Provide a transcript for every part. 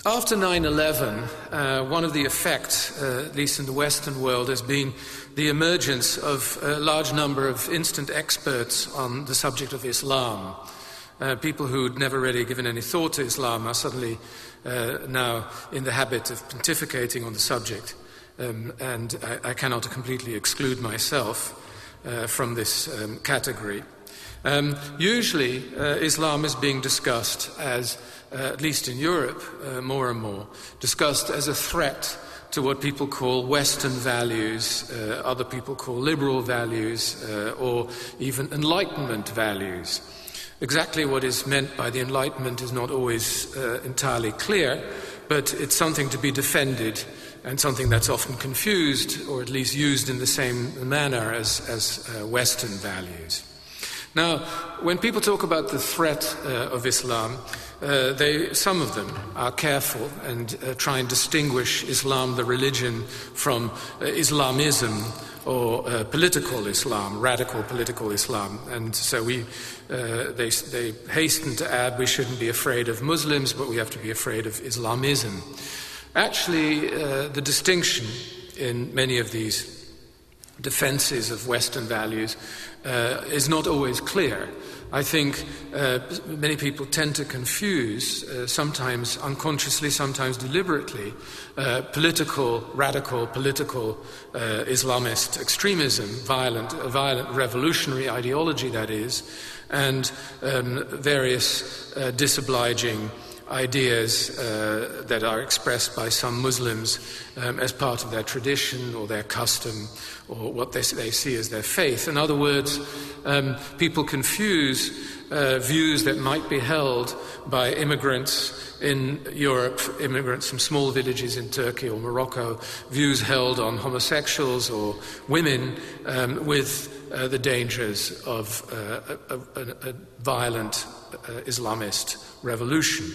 After 9/11, one of the effects, at least in the Western world, has been the emergence of a large number of instant experts on the subject of Islam. People who'd never really given any thought to Islam are suddenly now in the habit of pontificating on the subject. And I cannot completely exclude myself from this category. Usually, Islam is being discussed as, at least in Europe, more and more, discussed as a threat to what people call Western values, other people call liberal values, or even Enlightenment values. Exactly what is meant by the Enlightenment is not always entirely clear, but it's something to be defended and something that's often confused, or at least used in the same manner as Western values. Now, when people talk about the threat of Islam, some of them are careful and try and distinguish Islam, the religion, from Islamism or political Islam, radical political Islam. And so they hasten to add we shouldn't be afraid of Muslims, but we have to be afraid of Islamism. Actually, the distinction in many of these defenses of Western values is not always clear. I think many people tend to confuse, sometimes unconsciously, sometimes deliberately, radical political Islamist extremism, violent revolutionary ideology that is, and various disobliging ideas that are expressed by some Muslims as part of their tradition or their custom or what they see as their faith. In other words, people confuse views that might be held by immigrants in Europe, immigrants from small villages in Turkey or Morocco, views held on homosexuals or women with the dangers of a violent Islamist revolution.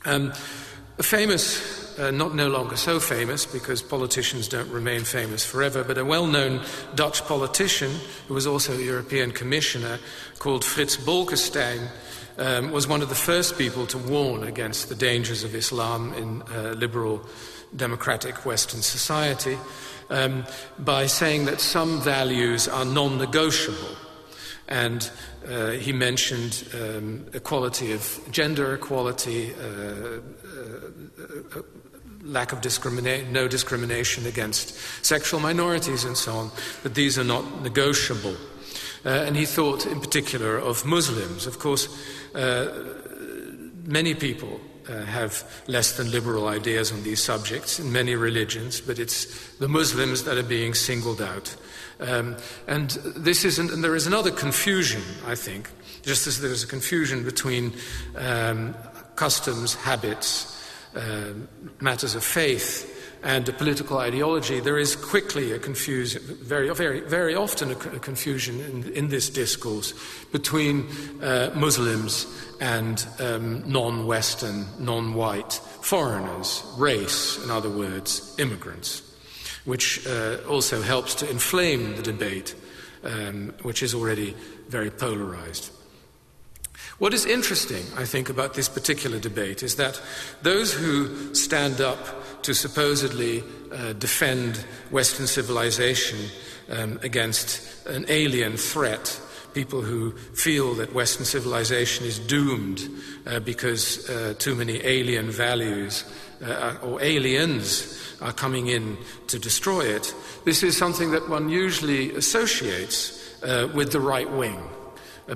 A famous, no longer so famous because politicians don't remain famous forever, but a well-known Dutch politician who was also a European commissioner called Frits Bolkestein was one of the first people to warn against the dangers of Islam in liberal democratic Western society by saying that some values are non-negotiable. And he mentioned equality of gender equality, lack of no discrimination against sexual minorities and so on, that these are not negotiable. And he thought in particular of Muslims. Of course, many people have less than liberal ideas on these subjects in many religions, but it's the Muslims that are being singled out. And there is another confusion, I think, just as there's a confusion between customs, habits, matters of faith, and a political ideology. There is quickly a confusion, very often a confusion in this discourse between Muslims and non-Western, non-white foreigners, race, in other words, immigrants, which also helps to inflame the debate, which is already very polarized. What is interesting, I think, about this particular debate is that those who stand up to supposedly defend Western civilization against an alien threat, people who feel that Western civilization is doomed because too many alien values or aliens are coming in to destroy it. This is something that one usually associates with the right wing.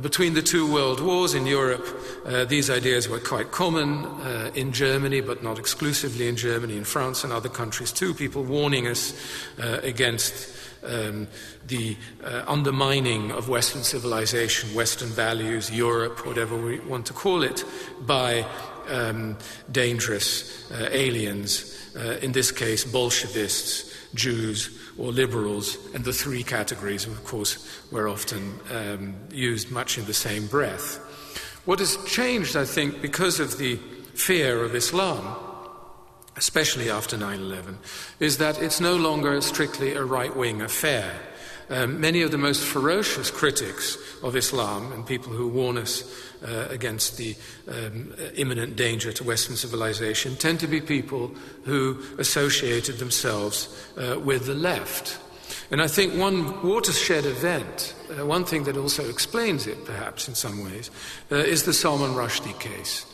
Between the two world wars in Europe, these ideas were quite common in Germany, but not exclusively in Germany, in France and other countries too. People warning us against the undermining of Western civilization, Western values, Europe, whatever we want to call it, by dangerous aliens, in this case Bolshevists, Jews, or liberals, and the three categories, of course, were often used much in the same breath. What has changed, I think, because of the fear of Islam, especially after 9/11, is that it's no longer strictly a right-wing affair. many of the most ferocious critics of Islam and people who warn us against the imminent danger to Western civilization tend to be people who associated themselves with the left. And I think one watershed event, one thing that also explains it perhaps in some ways, is the Salman Rushdie case.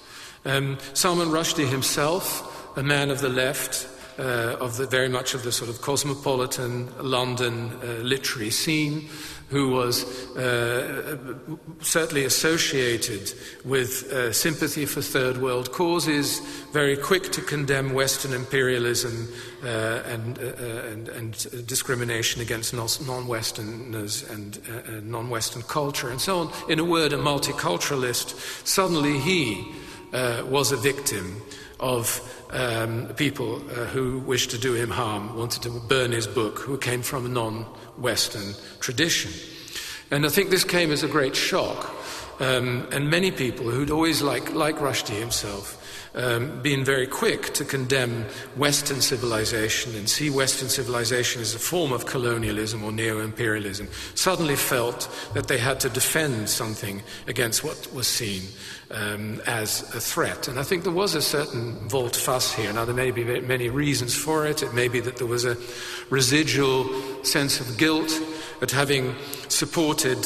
Salman Rushdie himself, a man of the left, of the very much of the sort of cosmopolitan London literary scene, who was certainly associated with sympathy for third world causes, very quick to condemn Western imperialism and discrimination against non-Westerners and non-Western culture and so on. In a word, a multiculturalist. Suddenly he was a victim of people who wished to do him harm, wanted to burn his book, who came from a non-Western tradition. And I think this came as a great shock. And many people who'd always, like Rushdie himself, been very quick to condemn Western civilization and see Western civilization as a form of colonialism or neo-imperialism, suddenly felt that they had to defend something against what was seen as a threat. And I think there was a certain volte-face here. Now, there may be many reasons for it. It may be that there was a residual sense of guilt at having supported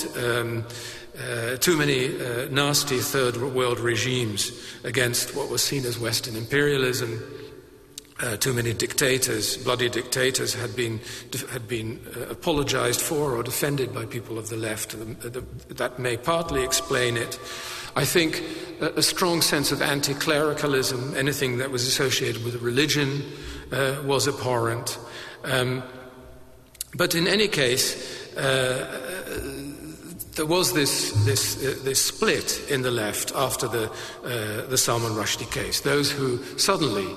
too many nasty third world regimes against what was seen as Western imperialism. Too many dictators, bloody dictators, had been apologized for or defended by people of the left. That may partly explain it. I think a strong sense of anti-clericalism, anything that was associated with religion, was abhorrent. But in any case, there was this split in the left after the Salman Rushdie case. Those who suddenly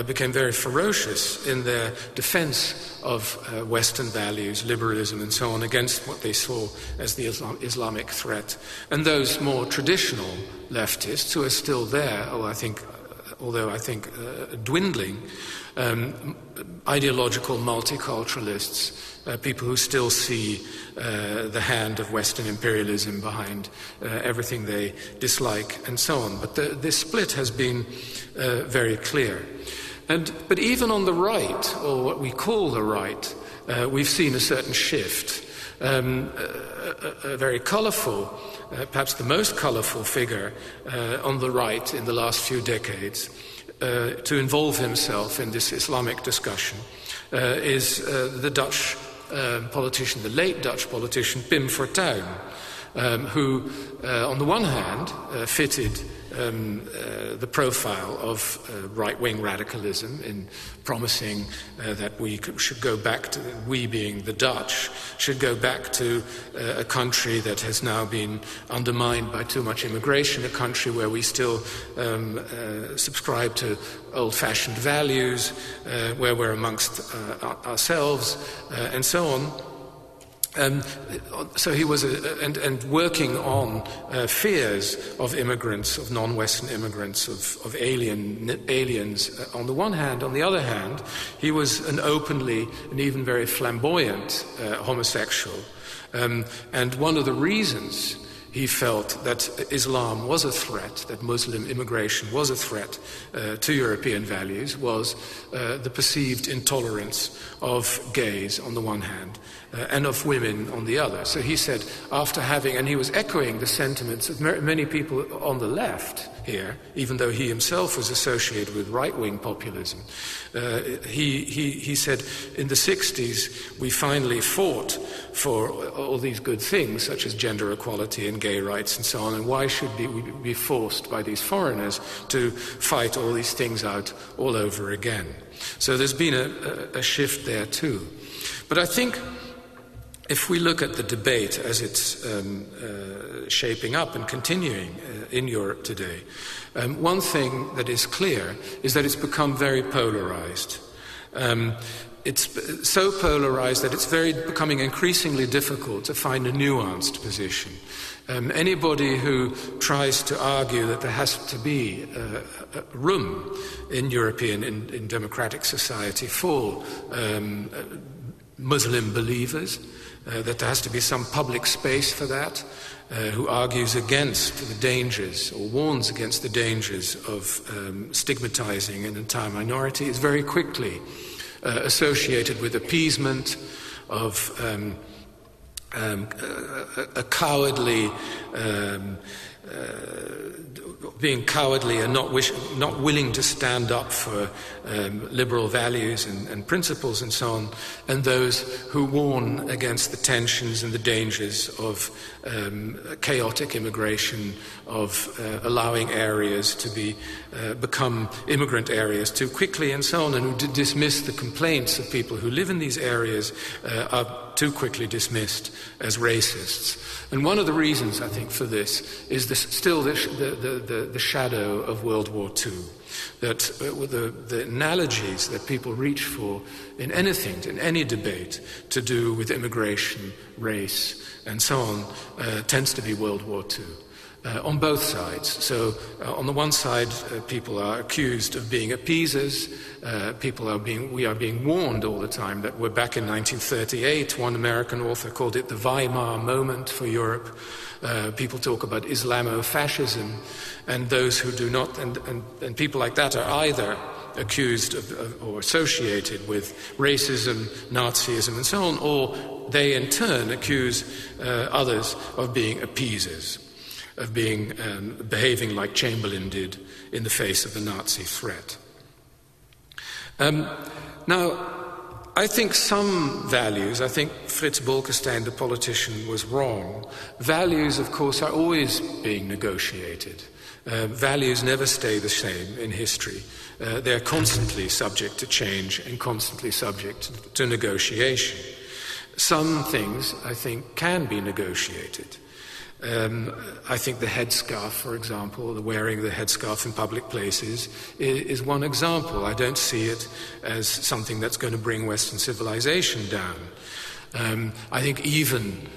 became very ferocious in their defense of Western values, liberalism and so on, against what they saw as the Islamic threat. And those more traditional leftists who are still there, although I think dwindling, ideological multiculturalists, people who still see the hand of Western imperialism behind everything they dislike and so on. But this split has been very clear. But even on the right, or what we call the right, we've seen a certain shift. A very colourful, perhaps the most colourful figure on the right in the last few decades to involve himself in this Islamic discussion is the Dutch politician, the late Dutch politician Pim Fortuyn, who on the one hand fitted the profile of right-wing radicalism in promising that we should go back to, we being the Dutch, should go back to a country that has now been undermined by too much immigration, a country where we still subscribe to old-fashioned values, where we're amongst ourselves, and so on. So he was, and working on fears of immigrants, of non-Western immigrants, of aliens on the one hand. On the other hand, he was an openly and even very flamboyant homosexual. And one of the reasons he felt that Islam was a threat, that Muslim immigration was a threat to European values, was the perceived intolerance of gays on the one hand and of women on the other. So he said, after having, and he was echoing the sentiments of many people on the left here, even though he himself was associated with right-wing populism. He said, in the 60s, we finally fought for all these good things, such as gender equality and gay rights and so on, and why should we be forced by these foreigners to fight all these things out all over again? So there's been a shift there too. But I think if we look at the debate as it's shaping up and continuing in Europe today, one thing that is clear is that it's become very polarized. It's so polarized that it's becoming increasingly difficult to find a nuanced position. Anybody who tries to argue that there has to be room in European, in democratic society for Muslim believers, that there has to be some public space for that, who argues against the dangers or warns against the dangers of stigmatizing an entire minority, is very quickly associated with appeasement, of a cowardly, being cowardly and not willing to stand up for liberal values and principles and so on, and those who warn against the tensions and the dangers of chaotic immigration, of allowing areas to become immigrant areas too quickly and so on, and who dismiss the complaints of people who live in these areas are too quickly dismissed as racists. And one of the reasons, I think, for this is still the shadow of World War II, that the analogies that people reach for in anything, in any debate to do with immigration, race, and so on, tends to be World War II. On both sides. So on the one side, people are accused of being appeasers. We are being warned all the time that we're back in 1938. One American author called it the Weimar moment for Europe. People talk about Islamo-fascism, and those who do not, and people like that are either accused of or associated with racism, Nazism, and so on, or they in turn accuse others of being appeasers, of being behaving like Chamberlain did in the face of the Nazi threat. Now, I think some values, I think Frits Bolkestein, the politician, was wrong. Values, of course, are always being negotiated. Values never stay the same in history. They're constantly subject to change and constantly subject to negotiation. Some things, I think, can be negotiated. I think the headscarf, for example, the wearing the headscarf in public places is one example. I don't see it as something that's going to bring Western civilization down. I think even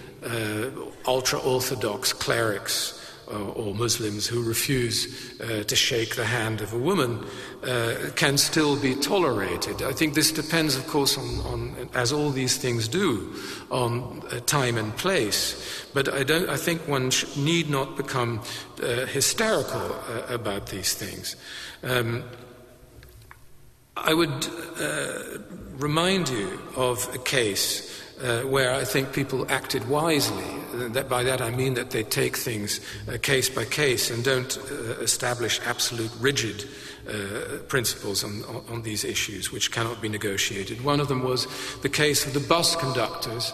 ultra-Orthodox clerics or Muslims who refuse to shake the hand of a woman can still be tolerated. I think this depends, of course, on as all these things do, on time and place. But I think one need not become hysterical about these things. I would remind you of a case where I think people acted wisely. By that I mean that they take things case by case and don't establish absolute rigid principles on these issues which cannot be negotiated. One of them was the case of the bus conductors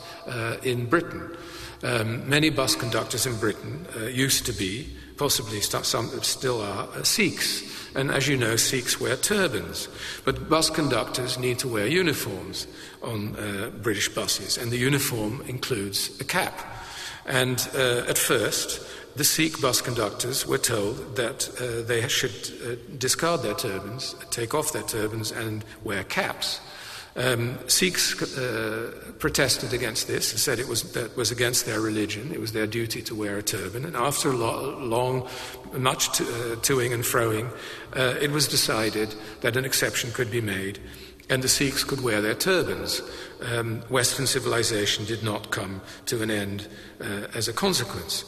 in Britain. Many bus conductors in Britain used to be, possibly some still are, Sikhs. And as you know, Sikhs wear turbans. But bus conductors need to wear uniforms on British buses, and the uniform includes a cap. And at first, the Sikh bus conductors were told that they should discard their turbans, take off their turbans, and wear caps. Sikhs protested against this and said that was against their religion. It was their duty to wear a turban. And after much toing and froing, it was decided that an exception could be made and the Sikhs could wear their turbans. Western civilization did not come to an end as a consequence.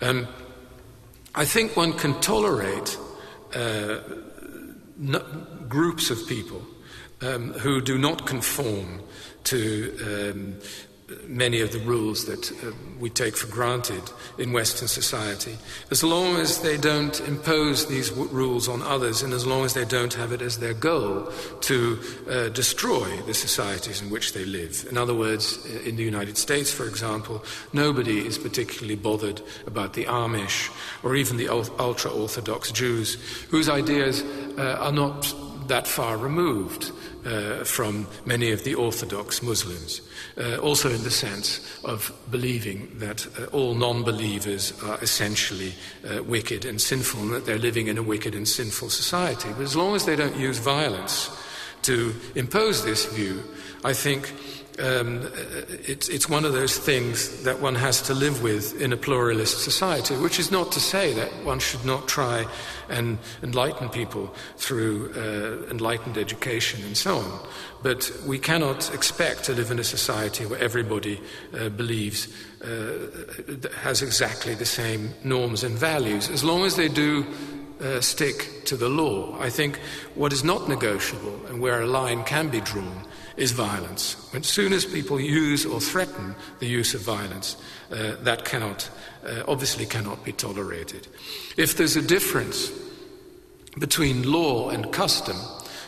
I think one can tolerate groups of people who do not conform to many of the rules that we take for granted in Western society, as long as they don't impose these rules on others and as long as they don't have it as their goal to destroy the societies in which they live. In other words, in the United States, for example, nobody is particularly bothered about the Amish or even the ultra-Orthodox Jews, whose ideas are not that far removed from many of the Orthodox Muslims, also in the sense of believing that all non-believers are essentially wicked and sinful and that they're living in a wicked and sinful society. But as long as they don't use violence to impose this view, I think it's one of those things that one has to live with in a pluralist society, which is not to say that one should not try and enlighten people through enlightened education and so on. But we cannot expect to live in a society where everybody believes, has exactly the same norms and values, as long as they do stick to the law. I think what is not negotiable and where a line can be drawn is violence. As soon as people use or threaten the use of violence, that obviously cannot be tolerated. If there's a difference between law and custom,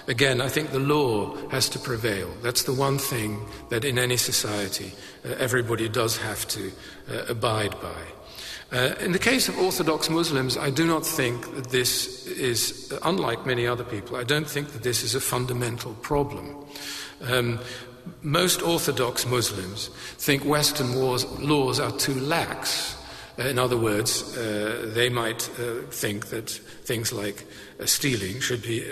again, I think the law has to prevail. That's the one thing that in any society everybody does have to abide by. In the case of Orthodox Muslims, I do not think that this is, unlike many other people, I don't think that this is a fundamental problem. Most Orthodox Muslims think Western laws are too lax. In other words, they might think that things like stealing should be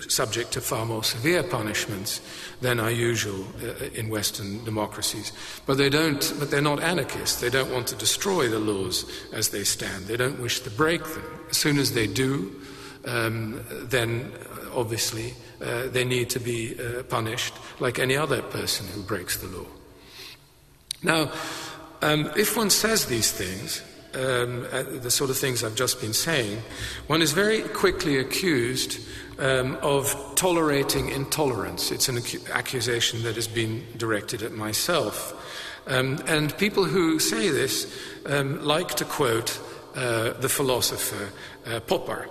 subject to far more severe punishments than are usual in Western democracies. But they're not anarchists. They don't want to destroy the laws as they stand. They don't wish to break them. As soon as they do, then obviously they need to be punished like any other person who breaks the law. Now, if one says these things, the sort of things I've just been saying, one is very quickly accused of tolerating intolerance. It's an accusation that has been directed at myself. And people who say this like to quote the philosopher Popper.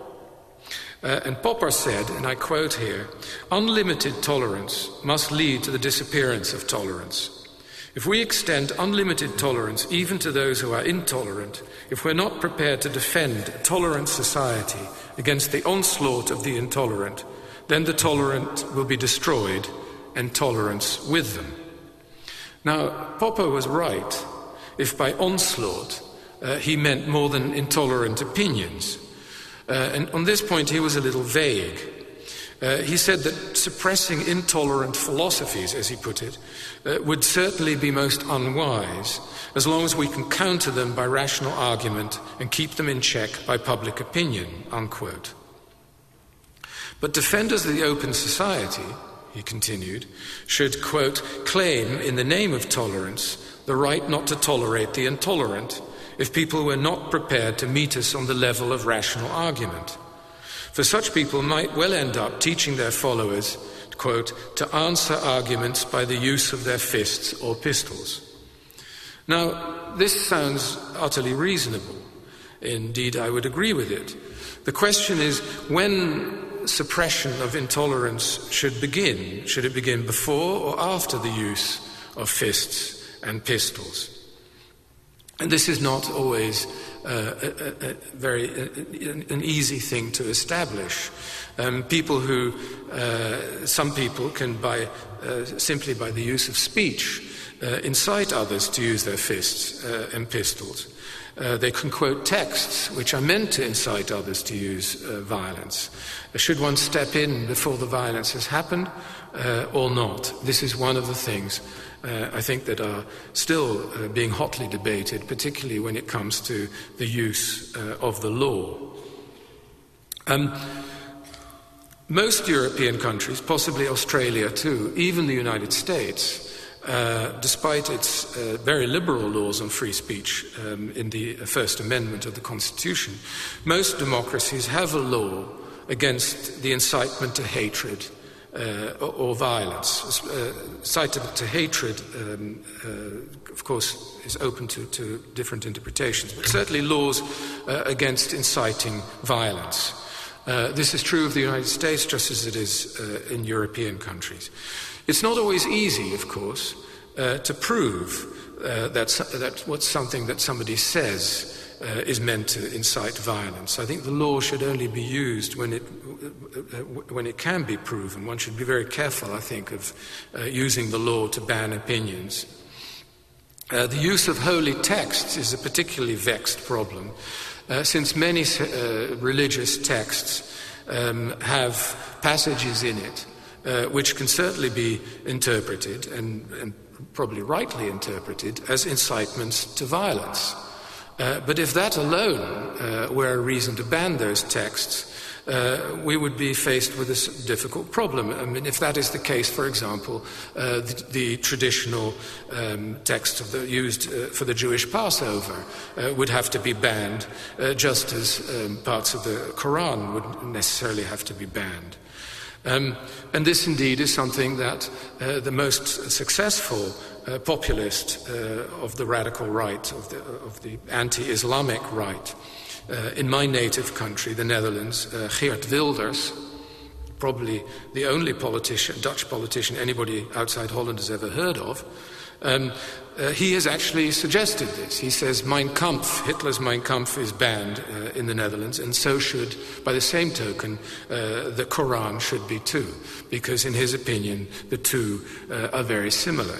And Popper said, and I quote here, "Unlimited tolerance must lead to the disappearance of tolerance. If we extend unlimited tolerance even to those who are intolerant, if we're not prepared to defend a tolerant society against the onslaught of the intolerant, then the tolerant will be destroyed and tolerance with them." Now, Popper was right if by onslaught he meant more than intolerant opinions. And on this point he was a little vague. He said that suppressing intolerant philosophies, as he put it, would certainly be most unwise, as long as we can counter them by rational argument and keep them in check by public opinion, unquote. But defenders of the open society, he continued, should, quote, claim in the name of tolerance the right not to tolerate the intolerant if people were not prepared to meet us on the level of rational argument. For such people might well end up teaching their followers, quote, to answer arguments by the use of their fists or pistols. Now, this sounds utterly reasonable. Indeed, I would agree with it. The question is when suppression of intolerance should begin. Should it begin before or after the use of fists and pistols? And this is not always an easy thing to establish. Some people can, simply by the use of speech, incite others to use their fists and pistols. They can quote texts which are meant to incite others to use violence. Should one step in before the violence has happened or not? This is one of the things I think that are still being hotly debated, particularly when it comes to the use of the law. Most European countries, possibly Australia too, even the United States, despite its very liberal laws on free speech in the First Amendment of the Constitution, most democracies have a law against the incitement to hatred or violence. Incitement to hatred, of course, is open to different interpretations, but certainly laws against inciting violence. This is true of the United States just as it is in European countries. It's not always easy, of course, to prove that what's something that somebody says is meant to incite violence. I think the law should only be used when it can be proven. One should be very careful, I think, of using the law to ban opinions. The use of holy texts is a particularly vexed problem, since many religious texts have passages in it which can certainly be interpreted, and probably rightly interpreted, as incitements to violence. But if that alone were a reason to ban those texts, we would be faced with a difficult problem. I mean, if that is the case, for example, the traditional texts used for the Jewish Passover would have to be banned, just as parts of the Quran would necessarily have to be banned. And this indeed is something that the most successful populist of the radical right, of the anti-Islamic right, in my native country, the Netherlands, Geert Wilders, probably the only Dutch politician anybody outside Holland has ever heard of, he has actually suggested this. He says Mein Kampf, Hitler's Mein Kampf, is banned in the Netherlands, and so should, by the same token, the Quran should be too, because in his opinion the two are very similar.